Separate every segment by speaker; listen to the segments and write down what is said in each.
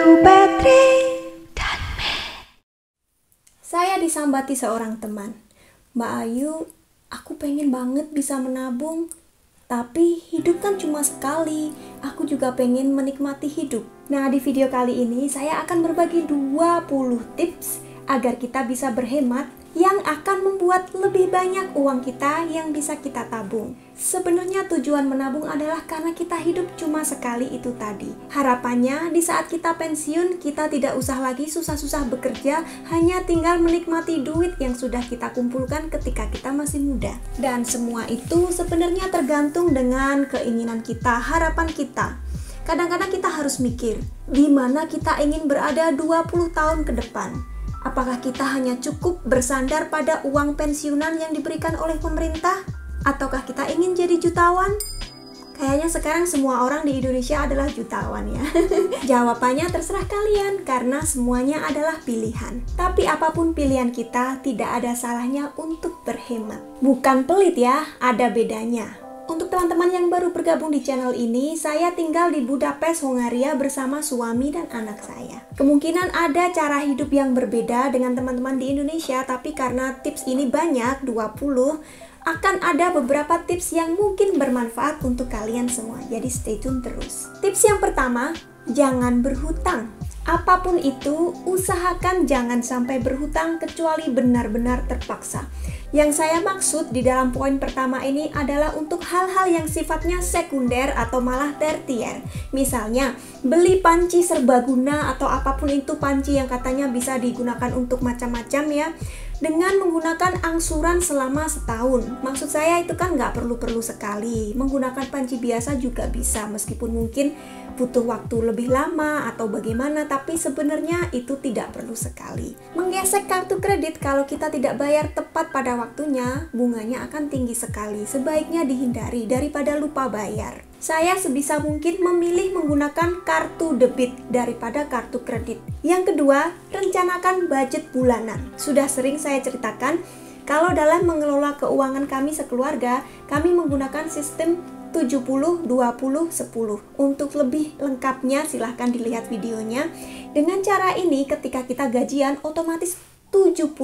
Speaker 1: Ayu, Petri, dan Mei. Saya disambati seorang teman. Mbak Ayu, aku pengen banget bisa menabung. Tapi hidup kan cuma sekali. Aku juga pengen menikmati hidup. Nah, di video kali ini saya akan berbagi 20 tips agar kita bisa berhemat yang akan membuat lebih banyak uang kita yang bisa kita tabung. Sebenarnya tujuan menabung adalah karena kita hidup cuma sekali itu tadi. Harapannya di saat kita pensiun, kita tidak usah lagi susah-susah bekerja, hanya tinggal menikmati duit yang sudah kita kumpulkan ketika kita masih muda. Dan semua itu sebenarnya tergantung dengan keinginan kita, harapan kita. Kadang-kadang kita harus mikir, di mana kita ingin berada 20 tahun ke depan. Apakah kita hanya cukup bersandar pada uang pensiunan yang diberikan oleh pemerintah? Ataukah kita ingin jadi jutawan? Kayaknya sekarang semua orang di Indonesia adalah jutawan ya. Jawabannya terserah kalian karena semuanya adalah pilihan. Tapi apapun pilihan kita, tidak ada salahnya untuk berhemat. Bukan pelit ya, ada bedanya. Untuk teman-teman yang baru bergabung di channel ini, saya tinggal di Budapest, Hongaria bersama suami dan anak saya. Kemungkinan ada cara hidup yang berbeda dengan teman-teman di Indonesia, tapi karena tips ini banyak, 20, akan ada beberapa tips yang mungkin bermanfaat untuk kalian semua. Jadi stay tune terus. Tips yang pertama, jangan berhutang. Apapun itu, usahakan jangan sampai berhutang kecuali benar-benar terpaksa. Yang saya maksud di dalam poin pertama ini adalah untuk hal-hal yang sifatnya sekunder atau malah tertier. Misalnya, beli panci serbaguna atau apapun itu panci yang katanya bisa digunakan untuk macam-macam ya, dengan menggunakan angsuran selama setahun. Maksud saya itu kan nggak perlu-perlu sekali. Menggunakan panci biasa juga bisa, meskipun mungkin butuh waktu lebih lama atau bagaimana, tapi sebenarnya itu tidak perlu sekali. Menggesek kartu kredit kalau kita tidak bayar tepat pada waktunya, bunganya akan tinggi sekali. Sebaiknya dihindari daripada lupa bayar. Saya sebisa mungkin memilih menggunakan kartu debit daripada kartu kredit. Yang kedua, rencanakan budget bulanan. Sudah sering saya ceritakan, kalau dalam mengelola keuangan kami sekeluarga, kami menggunakan sistem 70, 20, 10. Untuk lebih lengkapnya silahkan dilihat videonya. Dengan cara ini ketika kita gajian otomatis 70%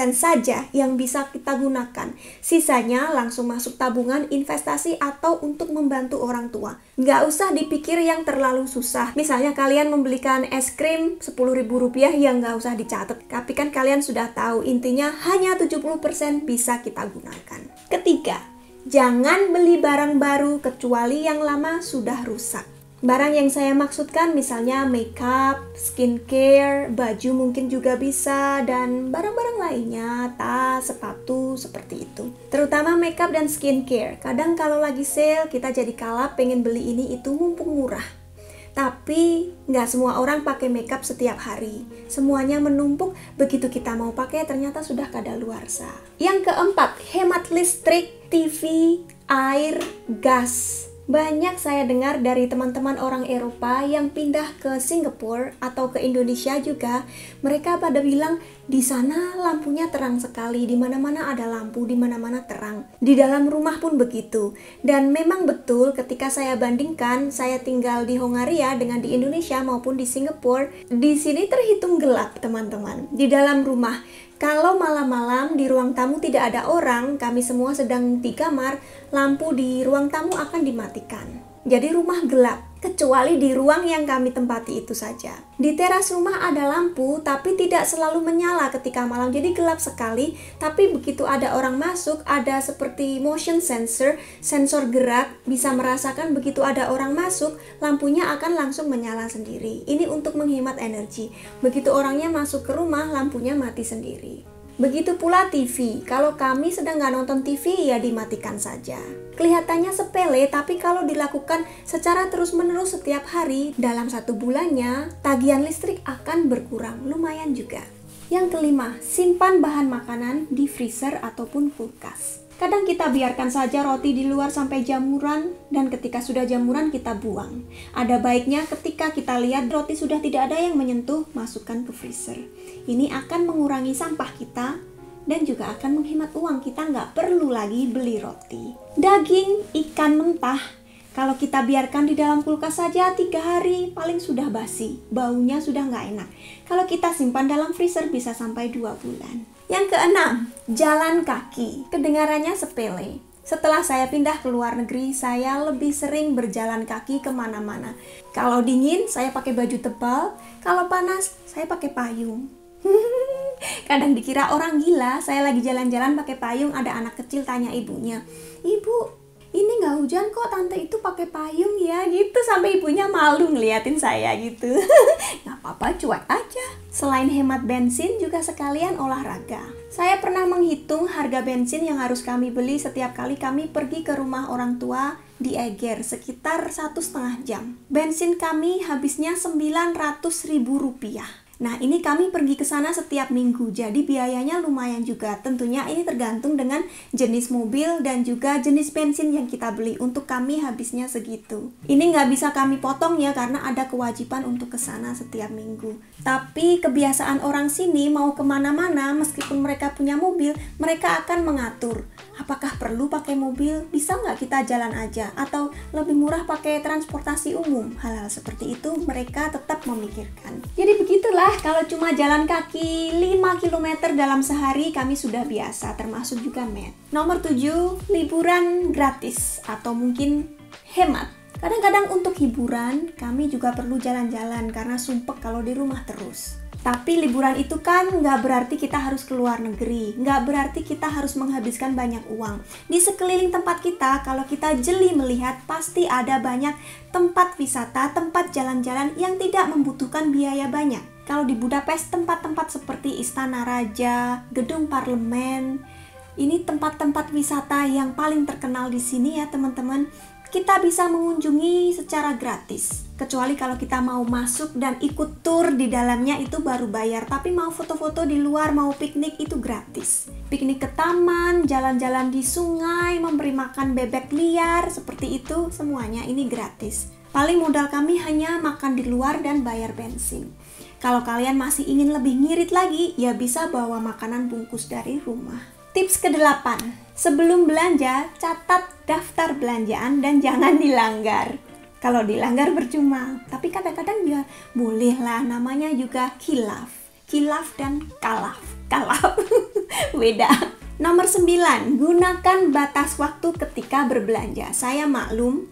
Speaker 1: saja yang bisa kita gunakan. Sisanya langsung masuk tabungan, investasi, atau untuk membantu orang tua. Nggak usah dipikir yang terlalu susah. Misalnya kalian membelikan es krim Rp10.000 yang nggak usah dicatat. Tapi kan kalian sudah tahu intinya hanya 70% bisa kita gunakan. Ketiga, jangan beli barang baru kecuali yang lama sudah rusak. Barang yang saya maksudkan misalnya makeup, skincare, baju mungkin juga bisa, dan barang-barang lainnya, tas, sepatu, seperti itu. Terutama makeup dan skincare. Kadang kalau lagi sale kita jadi kalap pengen beli ini itu mumpung murah. Tapi nggak semua orang pakai makeup setiap hari. Semuanya menumpuk, begitu kita mau pakai ternyata sudah kadaluarsa. Yang keempat, hemat listrik, TV, air, gas. Banyak saya dengar dari teman-teman orang Eropa yang pindah ke Singapura atau ke Indonesia juga, mereka pada bilang di sana lampunya terang sekali, di mana-mana ada lampu, di mana-mana terang. Di dalam rumah pun begitu. Dan memang betul ketika saya bandingkan, saya tinggal di Hongaria dengan di Indonesia maupun di Singapura, di sini terhitung gelap, teman-teman. Di dalam rumah, kalau malam-malam di ruang tamu tidak ada orang, kami semua sedang di kamar, lampu di ruang tamu akan dimatikan. Jadi rumah gelap, kecuali di ruang yang kami tempati itu saja. Di teras rumah ada lampu, tapi tidak selalu menyala ketika malam, jadi gelap sekali. Tapi begitu ada orang masuk, ada seperti motion sensor, sensor gerak, bisa merasakan begitu ada orang masuk, lampunya akan langsung menyala sendiri. Ini untuk menghemat energi. Begitu orangnya masuk ke rumah, lampunya mati sendiri. Begitu pula TV, kalau kami sedang nggak nonton TV ya dimatikan saja. Kelihatannya sepele, tapi kalau dilakukan secara terus-menerus setiap hari, dalam 1 bulannya, tagihan listrik akan berkurang, lumayan juga. Yang kelima, simpan bahan makanan di freezer ataupun kulkas. Kadang kita biarkan saja roti di luar sampai jamuran, dan ketika sudah jamuran kita buang. Ada baiknya ketika kita lihat roti sudah tidak ada yang menyentuh, masukkan ke freezer. Ini akan mengurangi sampah kita dan juga akan menghemat uang. Kita nggak perlu lagi beli roti. Daging, ikan mentah, Kalau kita biarkan di dalam kulkas saja 3 hari, paling sudah basi. Baunya sudah nggak enak. Kalau kita simpan dalam freezer bisa sampai 2 bulan. Yang keenam, jalan kaki. Kedengarannya sepele. Setelah saya pindah ke luar negeri, saya lebih sering berjalan kaki kemana-mana. Kalau dingin, saya pakai baju tebal. Kalau panas, saya pakai payung. Kadang dikira orang gila, saya lagi jalan-jalan pakai payung, ada anak kecil tanya ibunya, "Ibu, ini nggak hujan kok, tante itu pakai payung ya," gitu. Sampai ibunya malu ngeliatin saya gitu. Nggak apa-apa, cuek aja. Selain hemat bensin, juga sekalian olahraga. Saya pernah menghitung harga bensin yang harus kami beli setiap kali kami pergi ke rumah orang tua di Eger, sekitar 1,5 jam. Bensin kami habisnya Rp900.000. Nah, ini kami pergi ke sana setiap minggu, jadi biayanya lumayan juga. Tentunya ini tergantung dengan jenis mobil dan juga jenis bensin yang kita beli. Untuk kami habisnya segitu. Ini nggak bisa kami potong ya, karena ada kewajiban untuk ke sana setiap minggu. Tapi kebiasaan orang sini mau kemana-mana, meskipun mereka punya mobil, mereka akan mengatur. Apakah perlu pakai mobil? Bisa nggak kita jalan aja? Atau lebih murah pakai transportasi umum? Hal-hal seperti itu mereka tetap memikirkan. Jadi begitulah, kalau cuma jalan kaki 5 km dalam sehari kami sudah biasa, termasuk juga med. Nomor 7, liburan gratis atau mungkin hemat. Kadang-kadang untuk hiburan kami juga perlu jalan-jalan karena sumpek kalau di rumah terus. Tapi liburan itu kan nggak berarti kita harus keluar negeri, nggak berarti kita harus menghabiskan banyak uang. Di sekeliling tempat kita, kalau kita jeli melihat, pasti ada banyak tempat wisata, tempat jalan-jalan yang tidak membutuhkan biaya banyak. Kalau di Budapest, tempat-tempat seperti Istana Raja, Gedung Parlemen, ini tempat-tempat wisata yang paling terkenal di sini ya teman-teman. Kita bisa mengunjungi secara gratis. Kecuali kalau kita mau masuk dan ikut tur di dalamnya itu baru bayar. Tapi mau foto-foto di luar, mau piknik itu gratis. Piknik ke taman, jalan-jalan di sungai, memberi makan bebek liar, seperti itu semuanya ini gratis. Paling modal kami hanya makan di luar dan bayar bensin. Kalau kalian masih ingin lebih ngirit lagi, ya bisa bawa makanan bungkus dari rumah. Tips ke-8, sebelum belanja, catat daftar belanjaan dan jangan dilanggar. Kalau dilanggar percuma, tapi kadang-kadang ya bolehlah, namanya juga khilaf. Khilaf dan kalaf. Kalaf, beda. Nomor 9, gunakan batas waktu ketika berbelanja. Saya maklum,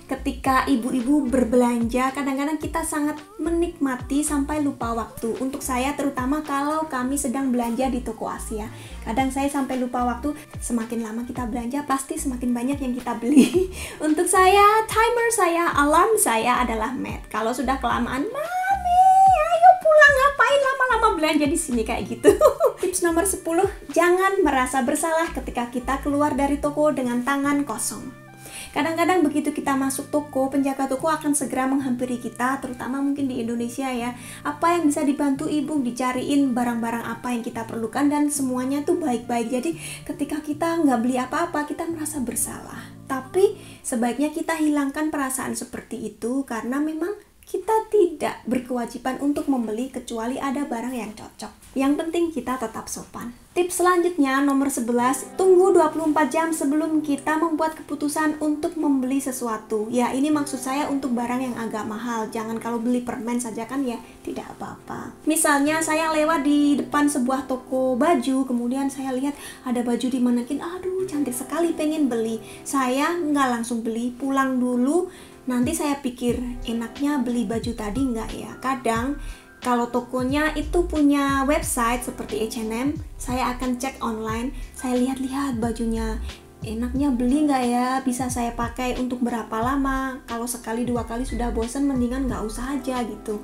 Speaker 1: ketika ibu-ibu berbelanja, kadang-kadang kita sangat menikmati sampai lupa waktu. Untuk saya terutama kalau kami sedang belanja di toko Asia. Kadang saya sampai lupa waktu, semakin lama kita belanja pasti semakin banyak yang kita beli. Untuk saya, timer saya, alarm saya adalah med. Kalau sudah kelamaan, "Mami, ayo pulang, ngapain lama-lama belanja di sini?" kayak gitu. Tips nomor 10, jangan merasa bersalah ketika kita keluar dari toko dengan tangan kosong. Kadang-kadang begitu kita masuk toko, penjaga toko akan segera menghampiri kita, terutama mungkin di Indonesia ya. Apa yang bisa dibantu ibu, dicariin barang-barang apa yang kita perlukan dan semuanya tuh baik-baik. Jadi ketika kita nggak beli apa-apa, kita merasa bersalah. Tapi sebaiknya kita hilangkan perasaan seperti itu karena memang kita tidak berkewajiban untuk membeli kecuali ada barang yang cocok. Yang penting kita tetap sopan. Tips selanjutnya nomor 11, tunggu 24 jam sebelum kita membuat keputusan untuk membeli sesuatu. Ya, ini maksud saya untuk barang yang agak mahal. Jangan kalau beli permen saja kan ya tidak apa-apa. Misalnya saya lewat di depan sebuah toko baju, kemudian saya lihat ada baju di manekin, aduh cantik sekali, pengen beli. Saya nggak langsung beli, pulang dulu. Nanti saya pikir, enaknya beli baju tadi nggak ya? Kadang, kalau tokonya itu punya website seperti H&M, saya akan cek online, saya lihat-lihat bajunya. Enaknya beli nggak ya? Bisa saya pakai untuk berapa lama? Kalau sekali dua kali sudah bosan, mendingan nggak usah aja gitu.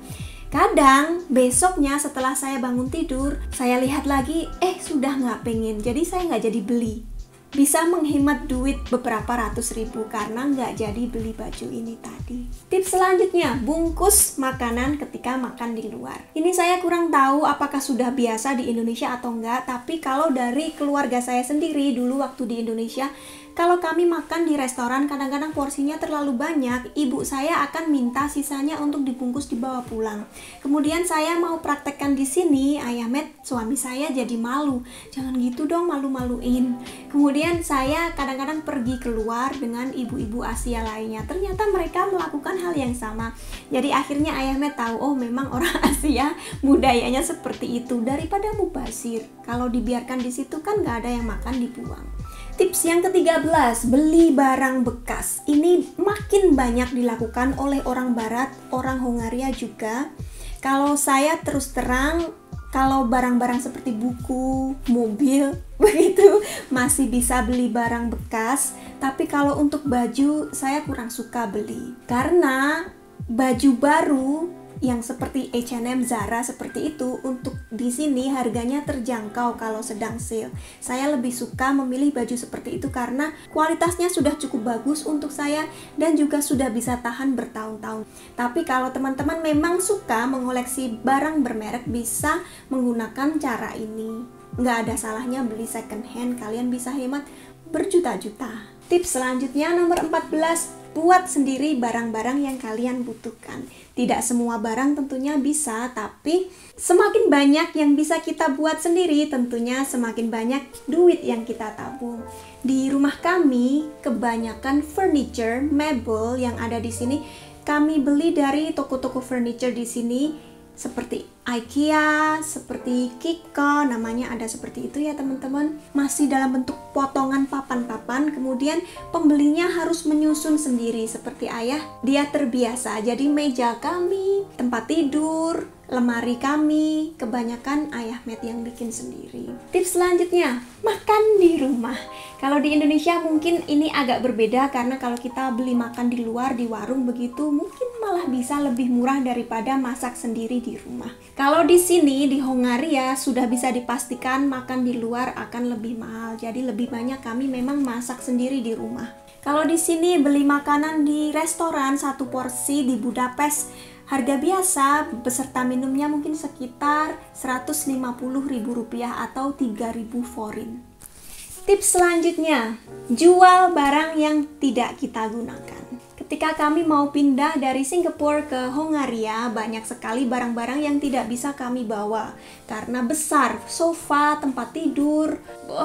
Speaker 1: Kadang, besoknya setelah saya bangun tidur, saya lihat lagi, sudah nggak pengen, jadi saya nggak jadi beli. Bisa menghemat duit beberapa ratus ribu karena nggak jadi beli baju ini tadi. Tips selanjutnya, bungkus makanan ketika makan di luar. Ini saya kurang tahu apakah sudah biasa di Indonesia atau enggak, tapi kalau dari keluarga saya sendiri dulu waktu di Indonesia, Kalau kami makan di restoran, kadang-kadang porsinya terlalu banyak, ibu saya akan minta sisanya untuk dibungkus dibawa pulang. Kemudian saya mau praktekkan di sini, Ayah Matt, suami saya jadi malu. Jangan gitu dong, malu-maluin. Kemudian saya kadang-kadang pergi keluar dengan ibu-ibu Asia lainnya. Ternyata mereka melakukan hal yang sama. Jadi akhirnya Ayah Matt tahu, oh memang orang Asia budayanya seperti itu. Daripada mubazir, kalau dibiarkan di situ kan nggak ada yang makan, dibuang. Tips yang ke-13, beli barang bekas. Ini makin banyak dilakukan oleh orang barat, orang Hongaria juga. Kalau saya terus terang, kalau barang-barang seperti buku, mobil, begitu masih bisa beli barang bekas. Tapi kalau untuk baju, saya kurang suka beli. Karena baju baru yang seperti H&M, Zara seperti itu, untuk di sini harganya terjangkau kalau sedang sale. Saya lebih suka memilih baju seperti itu karena kualitasnya sudah cukup bagus untuk saya dan juga sudah bisa tahan bertahun-tahun. Tapi kalau teman-teman memang suka mengoleksi barang bermerek, bisa menggunakan cara ini. Nggak ada salahnya beli second hand, kalian bisa hemat berjuta-juta. Tips selanjutnya nomor 14, buat sendiri barang-barang yang kalian butuhkan. Tidak semua barang tentunya bisa, tapi semakin banyak yang bisa kita buat sendiri, tentunya semakin banyak duit yang kita tabung. Di rumah kami, kebanyakan furniture, mebel yang ada di sini, kami beli dari toko-toko furniture di sini, seperti IKEA, seperti Kiko, namanya ada seperti itu ya teman-teman. Masih dalam bentuk potongan papan-papan, kemudian pembelinya harus menyusun sendiri. Seperti ayah, dia terbiasa, jadi meja kami, tempat tidur, lemari kami, kebanyakan Ayah Matt yang bikin sendiri. Tips selanjutnya, makan di rumah. Kalau di Indonesia mungkin ini agak berbeda, karena kalau kita beli makan di luar, di warung begitu, mungkin malah bisa lebih murah daripada masak sendiri di rumah. Kalau di sini, di Hongaria, sudah bisa dipastikan makan di luar akan lebih mahal. Jadi lebih banyak kami memang masak sendiri di rumah. Kalau di sini beli makanan di restoran, satu porsi di Budapest, harga biasa beserta minumnya mungkin sekitar Rp150.000 atau 3.000 forin. Tips selanjutnya, jual barang yang tidak kita gunakan. Ketika kami mau pindah dari Singapura ke Hongaria, banyak sekali barang-barang yang tidak bisa kami bawa karena besar, sofa, tempat tidur,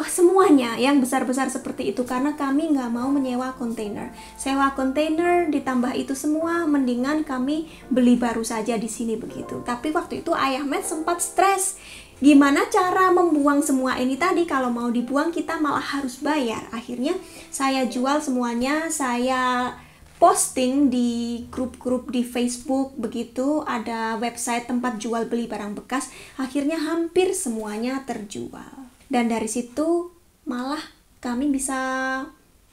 Speaker 1: semuanya yang besar-besar seperti itu, karena kami nggak mau menyewa kontainer. Sewa kontainer ditambah itu semua, mendingan kami beli baru saja di sini begitu. Tapi waktu itu Ayah Matt sempat stres. Gimana cara membuang semua ini tadi? Kalau mau dibuang kita malah harus bayar. Akhirnya saya jual semuanya, saya posting di grup-grup di Facebook, begitu ada website tempat jual beli barang bekas, akhirnya hampir semuanya terjual. Dan dari situ malah kami bisa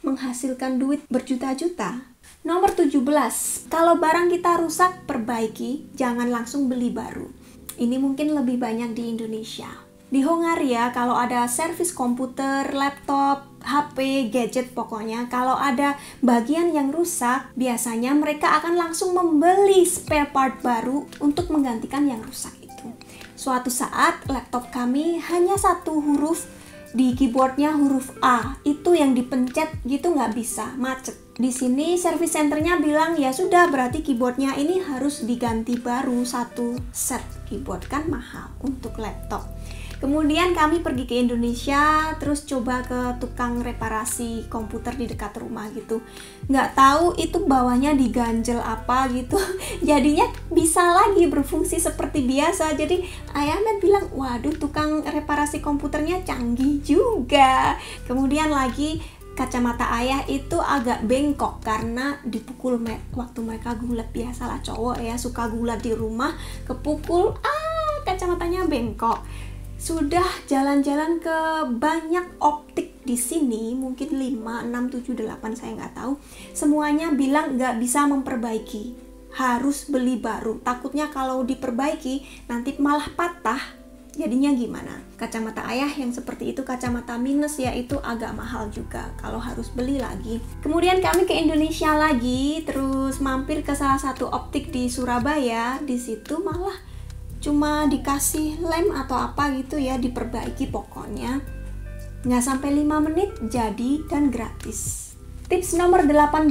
Speaker 1: menghasilkan duit berjuta-juta. Nomor 17, kalau barang kita rusak, perbaiki, jangan langsung beli baru. Ini mungkin lebih banyak di Indonesia. Di Hongaria, kalau ada servis komputer, laptop, HP, gadget pokoknya, kalau ada bagian yang rusak, biasanya mereka akan langsung membeli spare part baru untuk menggantikan yang rusak itu. Suatu saat, laptop kami hanya satu huruf di keyboardnya, huruf A. Itu yang dipencet gitu nggak bisa, macet. Di sini service centernya bilang, ya sudah berarti keyboardnya ini harus diganti baru satu set keyboard, kan mahal untuk laptop. Kemudian kami pergi ke Indonesia, terus coba ke tukang reparasi komputer di dekat rumah gitu. Nggak tahu itu bawahnya diganjel apa gitu. Jadinya bisa lagi berfungsi seperti biasa. Jadi Ayah Matt bilang, waduh tukang reparasi komputernya canggih juga. Kemudian lagi kacamata ayah itu agak bengkok karena dipukul waktu mereka gulat. Biasalah cowok ya, suka gulat di rumah, kepukul, kacamatanya bengkok. Sudah jalan-jalan ke banyak optik di sini, mungkin 5, 6, 7, 8, saya nggak tahu. Semuanya bilang nggak bisa memperbaiki, harus beli baru. Takutnya kalau diperbaiki nanti malah patah. Jadinya gimana? Kacamata ayah yang seperti itu, kacamata minus ya, itu agak mahal juga kalau harus beli lagi. Kemudian kami ke Indonesia lagi, terus mampir ke salah satu optik di Surabaya. Di situ malah cuma dikasih lem atau apa gitu ya, diperbaiki pokoknya. Nggak sampai 5 menit jadi dan gratis. Tips nomor 18,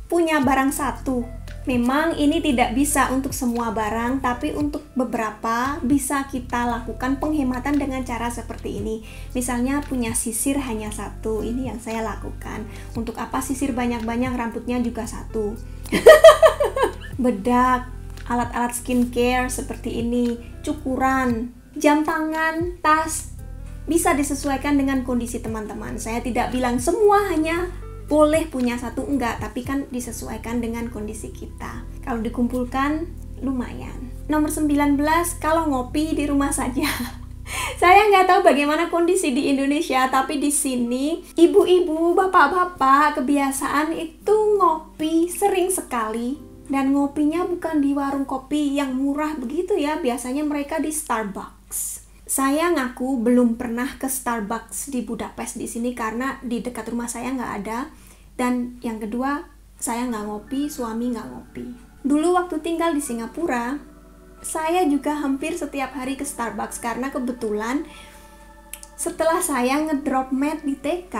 Speaker 1: punya barang satu. Memang ini tidak bisa untuk semua barang, tapi untuk beberapa bisa kita lakukan penghematan dengan cara seperti ini. Misalnya punya sisir hanya satu, ini yang saya lakukan. Untuk apa sisir banyak-banyak, rambutnya juga satu. Bedak, alat-alat skincare seperti ini, cukuran, jam tangan, tas, bisa disesuaikan dengan kondisi teman-teman. Saya tidak bilang semua hanya boleh punya satu, enggak, tapi kan disesuaikan dengan kondisi kita. Kalau dikumpulkan lumayan. Nomor 19, kalau ngopi di rumah saja. Saya nggak tahu bagaimana kondisi di Indonesia, tapi di sini ibu-ibu, bapak-bapak kebiasaan itu ngopi sering sekali. Dan ngopinya bukan di warung kopi yang murah begitu ya, biasanya mereka di Starbucks. Saya ngaku belum pernah ke Starbucks di Budapest di sini karena di dekat rumah saya nggak ada. Dan yang kedua, saya nggak ngopi, suami nggak ngopi. Dulu waktu tinggal di Singapura, saya juga hampir setiap hari ke Starbucks karena kebetulan setelah saya ngedrop med di TK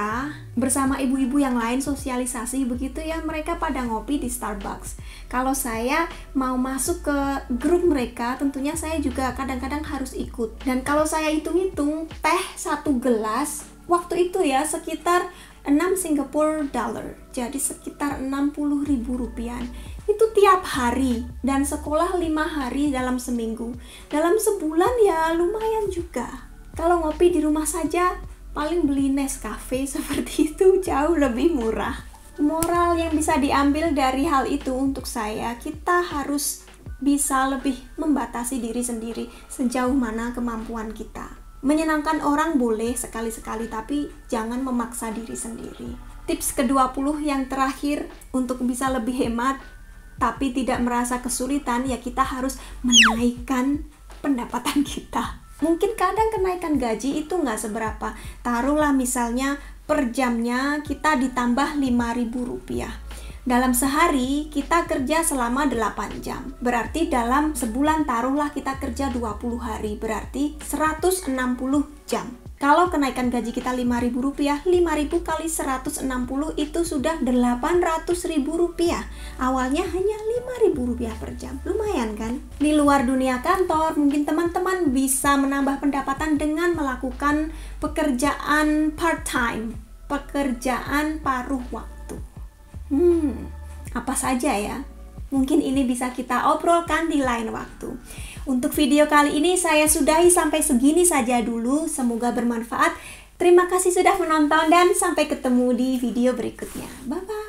Speaker 1: bersama ibu-ibu yang lain sosialisasi begitu ya, mereka pada ngopi di Starbucks. Kalau saya mau masuk ke grup mereka, tentunya saya juga kadang-kadang harus ikut. Dan kalau saya hitung-hitung, teh 1 gelas waktu itu ya sekitar 6 Singapore dollar, jadi sekitar 60.000 rupiah. Itu tiap hari, dan sekolah 5 hari dalam seminggu. Dalam sebulan ya lumayan juga. Kalau ngopi di rumah saja, paling beli Nescafe seperti itu jauh lebih murah. Moral yang bisa diambil dari hal itu untuk saya, kita harus bisa lebih membatasi diri sendiri sejauh mana kemampuan kita. Menyenangkan orang boleh sekali-sekali, tapi jangan memaksa diri sendiri. Tips ke-20 yang terakhir untuk bisa lebih hemat, tapi tidak merasa kesulitan, ya kita harus menaikkan pendapatan kita. Mungkin kadang kenaikan gaji itu nggak seberapa. Taruhlah misalnya per jamnya kita ditambah 5.000 rupiah. Dalam sehari kita kerja selama 8 jam. Berarti dalam sebulan taruhlah kita kerja 20 hari. Berarti 160 jam. Kalau kenaikan gaji kita 5.000 rupiah, 5.000 kali 160 itu sudah 800.000 rupiah. Awalnya hanya 5.000 rupiah per jam. Lumayan kan? Di luar dunia kantor, mungkin teman-teman bisa menambah pendapatan dengan melakukan pekerjaan part-time, pekerjaan paruh waktu. Apa saja ya? Mungkin ini bisa kita obrolkan di lain waktu. Untuk video kali ini saya sudahi sampai segini saja dulu. Semoga bermanfaat. Terima kasih sudah menonton dan sampai ketemu di video berikutnya. Bye-bye.